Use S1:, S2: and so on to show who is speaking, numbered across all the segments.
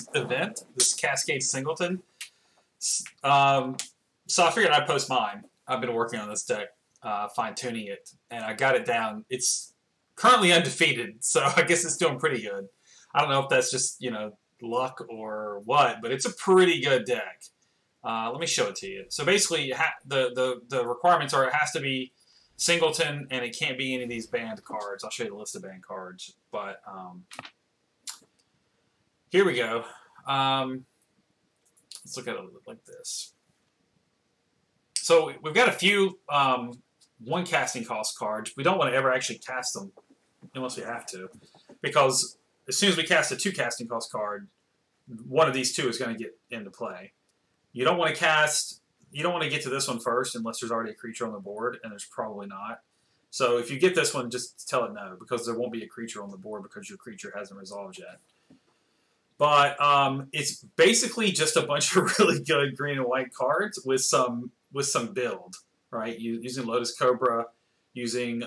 S1: this event, this Cascade Singleton. So I figured I'd post mine. I've been working on this deck, fine-tuning it, and I got it down. It's currently undefeated, so I guess it's doing pretty good. I don't know if that's just, you know, luck or what, but it's a pretty good deck. Let me show it to you. So basically, the requirements are it has to be Singleton, and it can't be any of these banned cards. I'll show you the list of banned cards. But here we go. Let's look at it like this. So we've got a few one casting cost cards. We don't want to ever actually cast them unless we have to, because as soon as we cast a 2 casting cost card, one of these 2 is going to get into play. You don't want to cast. You don't want to get to this one first unless there's already a creature on the board, and there's probably not. So if you get this one, just tell it no, because there won't be a creature on the board because your creature hasn't resolved yet. But it's basically just a bunch of really good green and white cards with some build, right? Using Lotus Cobra, using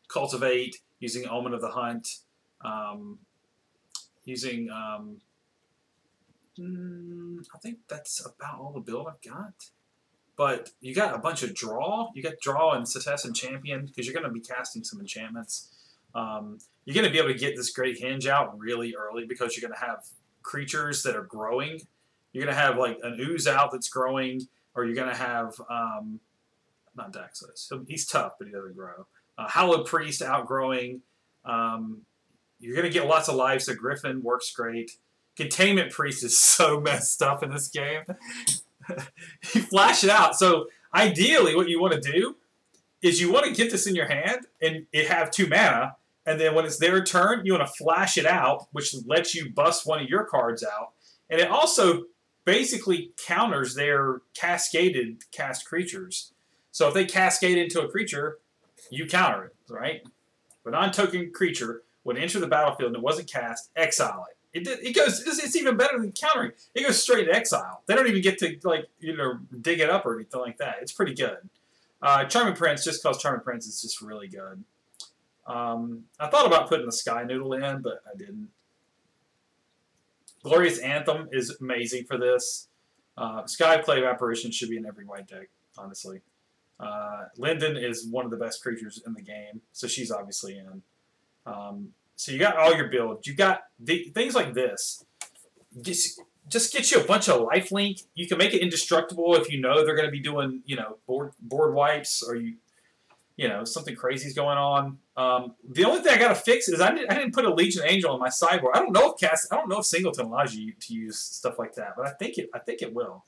S1: Cultivate, using Omen of the Hunt, using I think that's about all the build I've got. But you got a bunch of draw. You got draw and Setessan and Champion, because you're going to be casting some enchantments. You're going to be able to get this Great Hinge out really early because you're going to have creatures that are growing. You're going to have like an Ooze out that's growing, or you're going to have, not Daxos. So he's tough, but he doesn't grow. Hallowed Priest outgrowing. You're going to get lots of life, so Griffin works great. Containment Priest is so messed up in this game. You flash it out. So ideally what you want to do is you want to get this in your hand and it have 2 mana, and then when it's their turn, you want to flash it out, which lets you bust one of your cards out. And it also basically counters their cascaded cast creatures. So if they cascade into a creature, you counter it, right? A non-token creature would enter the battlefield and it wasn't cast, exile it. It's even better than countering. It goes straight to exile. They don't even get to, like, you know, dig it up or anything like that. It's pretty good. Charming Prince, just because Charming Prince is just really good. I thought about putting the Sky Noodle in, but I didn't. Glorious Anthem is amazing for this. Skyclave Apparition should be in every white deck, honestly. Linden is one of the best creatures in the game, so she's obviously in. So you got all your build. You got things like this. Just get you a bunch of lifelink. You can make it indestructible if you know they're going to be doing, you know, board wipes, or you know, something crazy's going on. The only thing I got to fix is I didn't put a Legion Angel on my sideboard. I don't know if Singleton allows you to use stuff like that, but I think it will.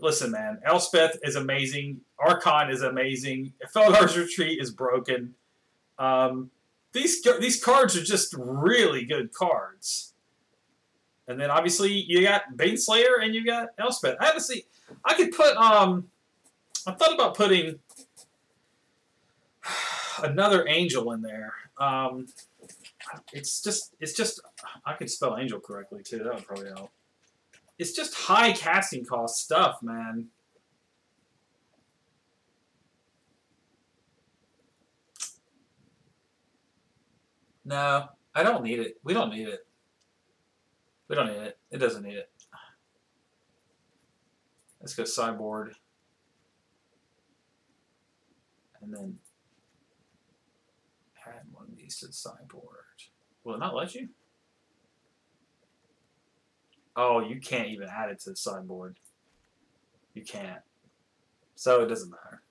S1: Listen, man, Elspeth is amazing. Archon is amazing. Felidar's Retreat is broken. These cards are just really good cards. And then obviously you got Baneslayer and you got Elspeth. I could put I thought about putting another angel in there. It's just I could spell angel correctly too. That would probably help. It's just high casting cost stuff, man. No, I don't need it. We don't need it. We don't need it. It doesn't need it. Let's go sideboard. And then add one of these to the sideboard. Will it not let you? Oh, you can't even add it to the sideboard. You can't. So it doesn't matter.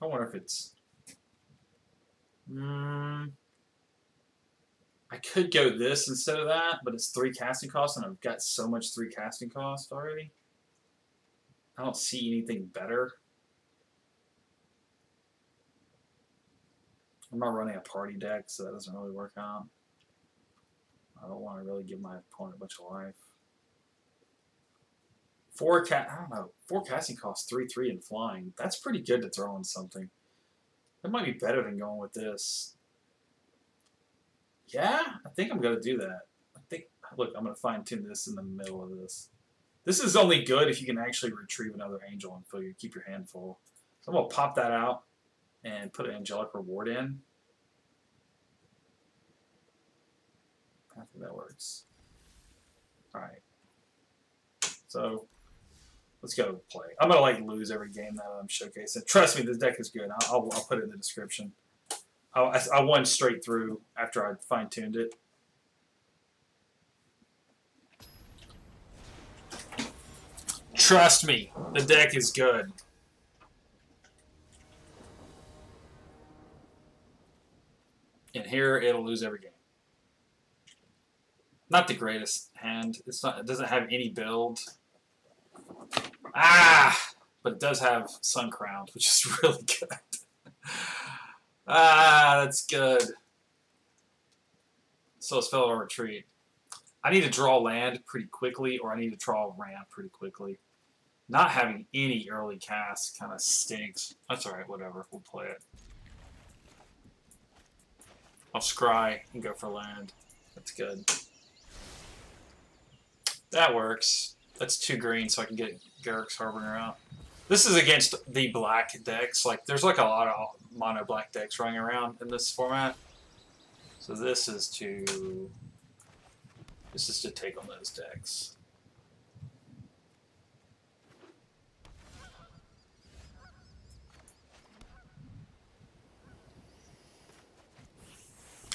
S1: I wonder if it's... I could go this instead of that, but it's 3 casting costs, and I've got so much 3 casting cost already. I don't see anything better. I'm not running a party deck, so that doesn't really work out. I don't want to really give my opponent a bunch of life. 4 casting costs 3/3 and flying. That's pretty good to throw in something. That might be better than going with this. Yeah, I think I'm gonna do that. Look, I'm gonna fine tune this in the middle of this. This is only good if you can actually retrieve another angel and keep your hand full. So I'm gonna pop that out and put an Angelic Reward in. That works. Alright. So, let's go play. I'm going to like lose every game that I'm showcasing. Trust me, this deck is good. I'll put it in the description. I won straight through after I fine-tuned it. Trust me, the deck is good. And here it'll lose every game. Not the greatest hand. It's not. It doesn't have any build. But it does have Sun Crowned, which is really good. That's good. So it's Felidar Retreat. I need to draw land pretty quickly, or I need to draw a ramp pretty quickly. Not having any early cast kind of stinks. That's alright, whatever. We'll play it. I'll scry and go for land. That's good. That works. That's 2 green, so I can get Garruk's Hushbringer out. This is against the black decks. Like, there's like a lot of mono black decks running around in this format. So this is to take on those decks.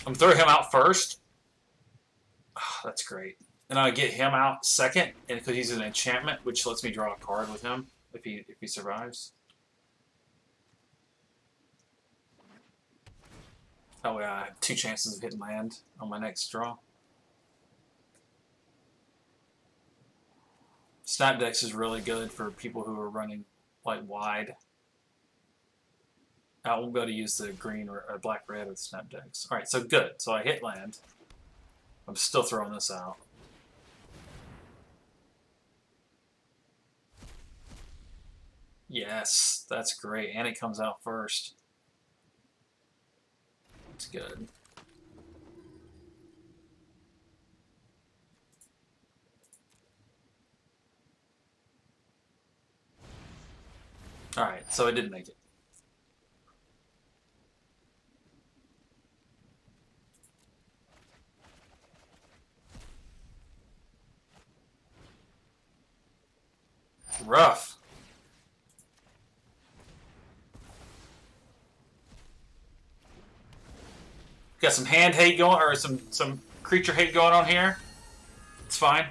S1: I'm throwing him out first. Oh, that's great. And I get him out second, and because he's an enchantment, which lets me draw a card with him if he survives. Oh yeah, I have 2 chances of hitting land on my next draw. Snapdax is really good for people who are running like wide. I won't be able to use the green or black-red with Snapdax. Alright, so good. So I hit land. I'm still throwing this out. Yes, that's great. And it comes out first. That's good. Alright, so I did make it. Rough. Got some hand hate going, or some creature hate going on here. It's fine.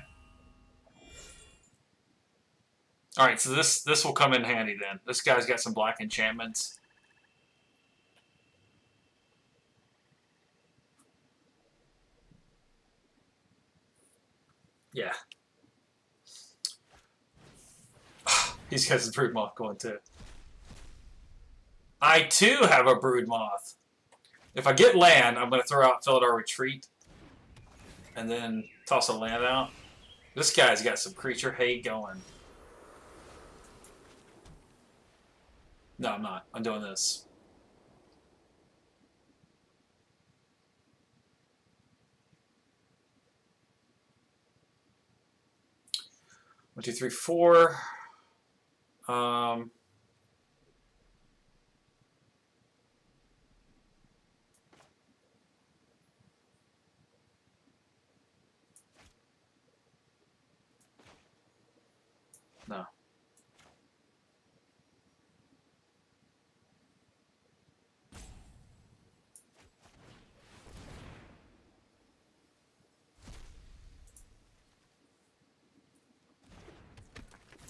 S1: All right, so this will come in handy then. This guy's got some black enchantments. Yeah. He's got his Broodmoth going too. I too have a Broodmoth. If I get land, I'm going to throw out Felidar Retreat and then toss a land out. This guy's got some creature hate going. No, I'm not. I'm doing this. One, two, three, four. No.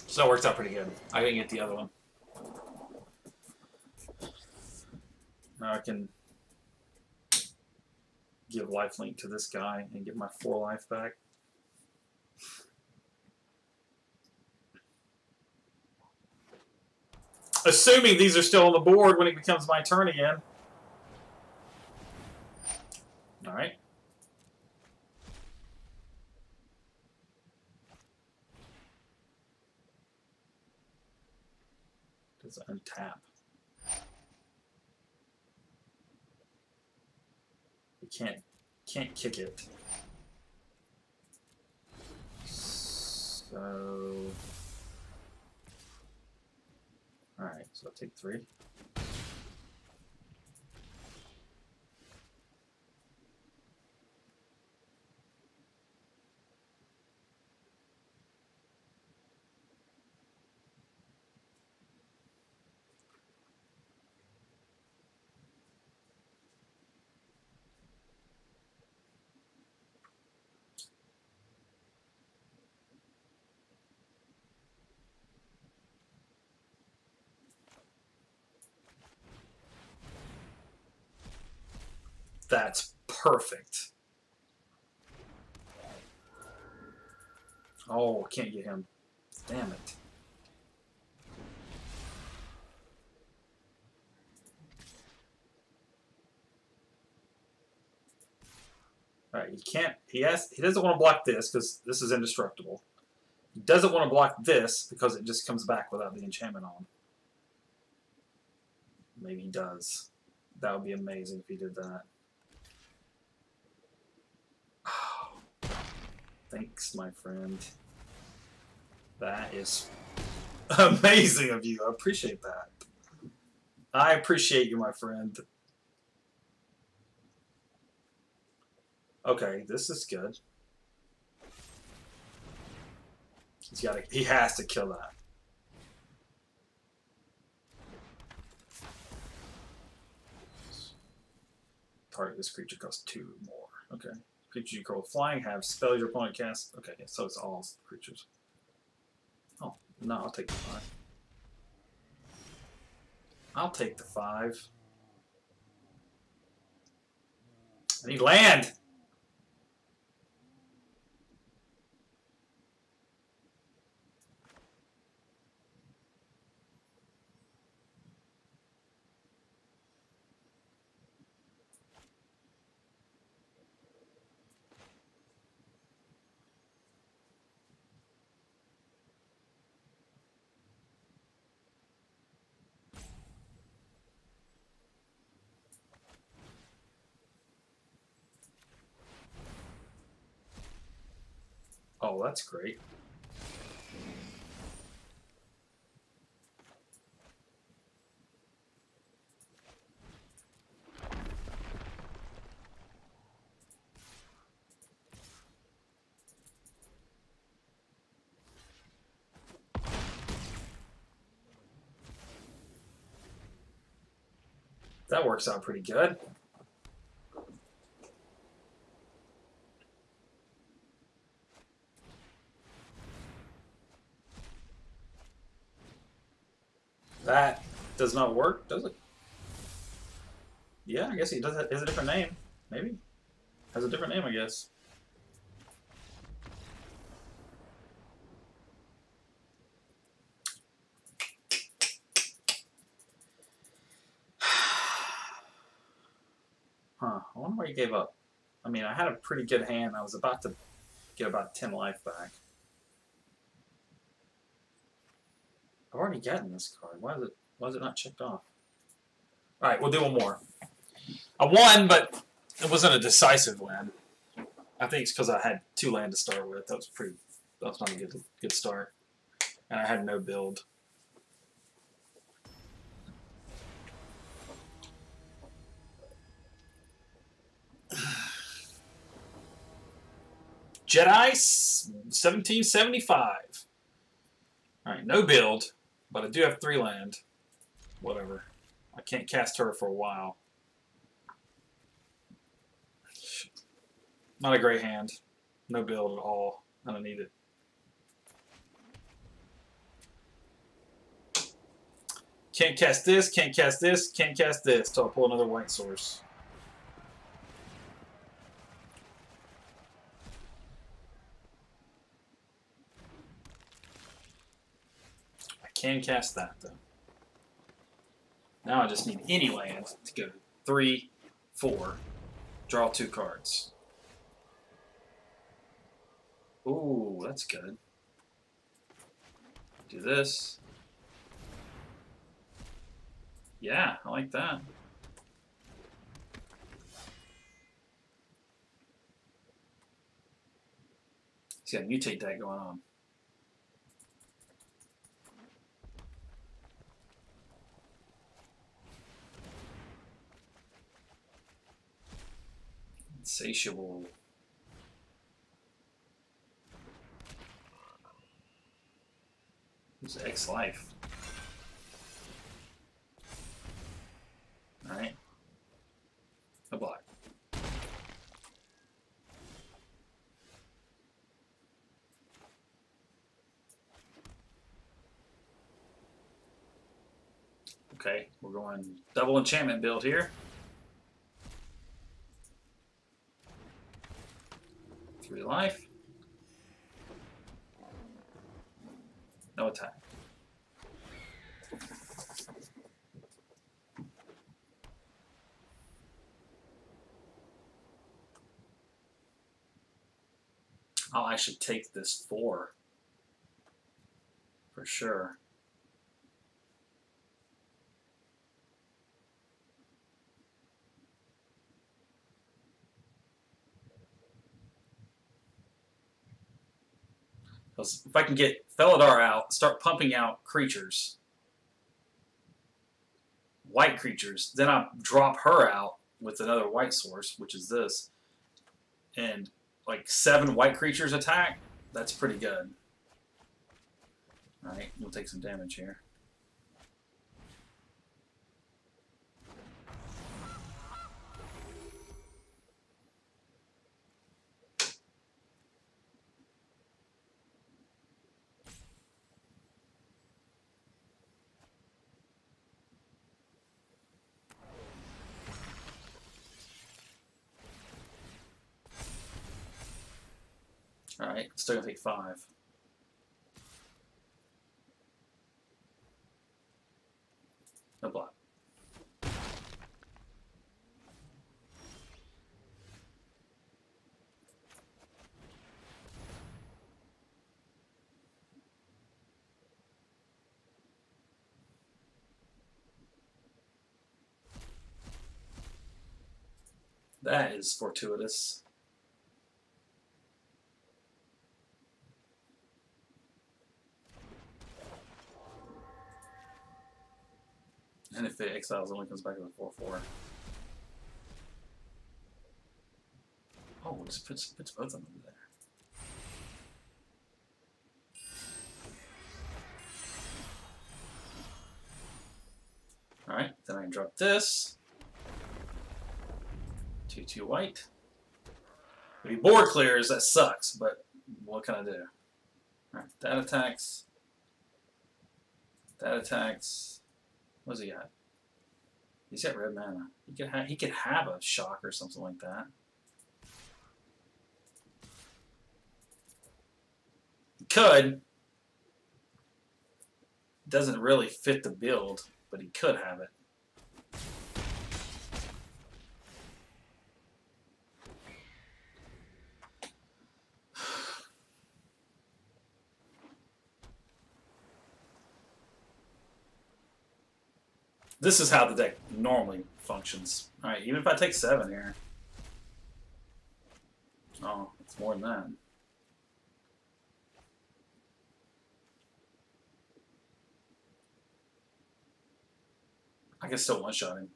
S1: So it worked out pretty good. I didn't get the other one. Now I can give lifelink to this guy and get my 4 life back. Assuming these are still on the board when it becomes my turn again. Alright. Does it untap? We can't kick it. So alright, so I'll take 3. That's perfect. Oh, can't get him. Damn it. Alright, he can't, he doesn't want to block this because this is indestructible. He doesn't want to block this because it just comes back without the enchantment on. Maybe he does. That would be amazing if he did that. Oh, thanks, my friend. That is amazing of you. I appreciate that. I appreciate you, my friend. Okay, this is good. He has to kill that. Target this creature costs 2 more. Okay. Creatures you control flying have spells your opponent casts. Okay, so it's all creatures. Oh, no, I'll take the 5. I'll take the 5. I need land! Oh, that's great. That works out pretty good. That does not work, does it? Yeah, I guess he does. Has a different name, maybe. Has a different name, I guess. Huh? I wonder why he gave up. I mean, I had a pretty good hand. I was about to get about 10 life back. I've already gotten this card. Why is it not checked off? Alright, we'll do one more. I won, but it wasn't a decisive win. I think it's because I had 2 land to start with. That was not a good start. And I had no build. Jedi 1775. Alright, no build. But I do have 3 land. Whatever. I can't cast her for a while. Not a great hand. No build at all. I don't need it. Can't cast this, can't cast this, can't cast this till I pull another white source. Can cast that though. Now I just need any land to go 3, 4, draw 2 cards. Ooh, that's good. Do this. Yeah, I like that. He's got a mutate deck going on. Insatiable. Who's X life? Alright. A block. Okay, we're going double enchantment build here. 3 life. No attack. I'll actually take this 4 for sure. Because if I can get Felidar out, start pumping out creatures, white creatures, then I drop her out with another white source, which is this, and like 7 white creatures attack, that's pretty good. Alright, we'll take some damage here. Alright, still gonna take 5. No block. That is fortuitous. And if it exiles, it only comes back with a 4/4. Oh, it just puts both of them there. Alright, then I can drop this. 2/2 white. If he board clears, that sucks, but what can I do? Alright, that attacks. That attacks. What does he got? He's got red mana. He could have a shock or something like that. He could. Doesn't really fit the build, but he could have it. This is how the deck normally functions. Alright, even if I take 7 here. Oh, it's more than that. I can still one-shot him.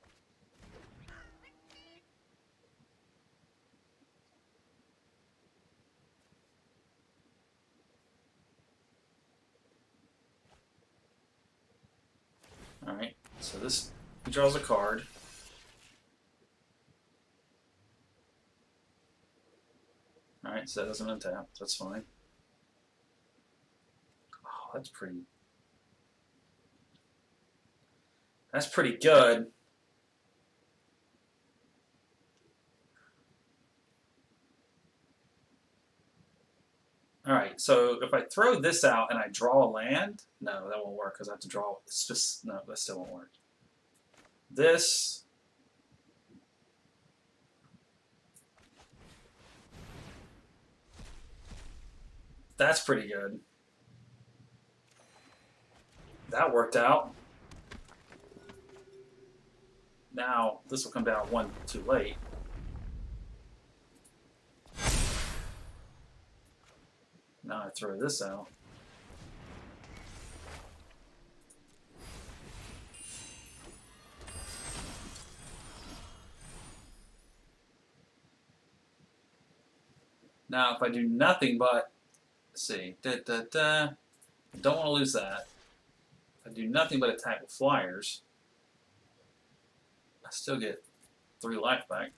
S1: Alright. So this, he draws a card. Alright, so that doesn't untap. That's fine. Oh, that's pretty. That's pretty good. Alright, so if I throw this out and I draw a land, no, that won't work because I have to draw. It's just, no, that still won't work. This. That's pretty good. That worked out. Now, this will come down 1 too late. Now I throw this out. Now if I do nothing but, let's see, I don't want to lose that. If I do nothing but attack with flyers, I still get 3 life back.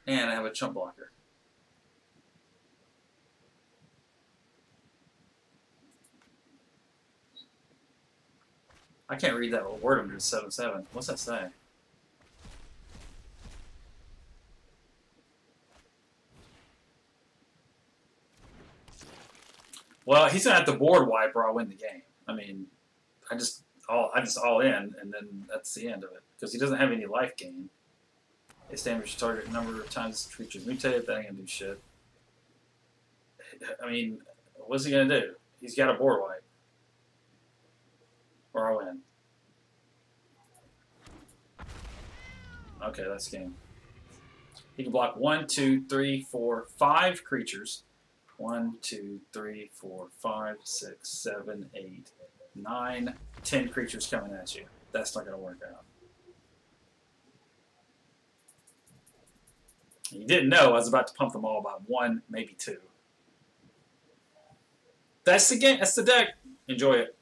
S1: And I have a chump blocker. I can't read that word under 7/7. What's that say? Well, he's gonna have to board wipe or I'll win the game. I mean, I just all in, and then that's the end of it because he doesn't have any life gain. It's damage target number of times the creature's mutated. That ain't gonna do shit. I mean, what's he gonna do? He's got a board wipe, or I win. Okay, that's game. He can block 1, 2, 3, 4, 5 creatures. 1, 2, 3, 4, 5, 6, 7, 8, 9, 10 creatures coming at you. That's not going to work out. You didn't know I was about to pump them all by 1, maybe 2. That's the game. That's the deck. Enjoy it.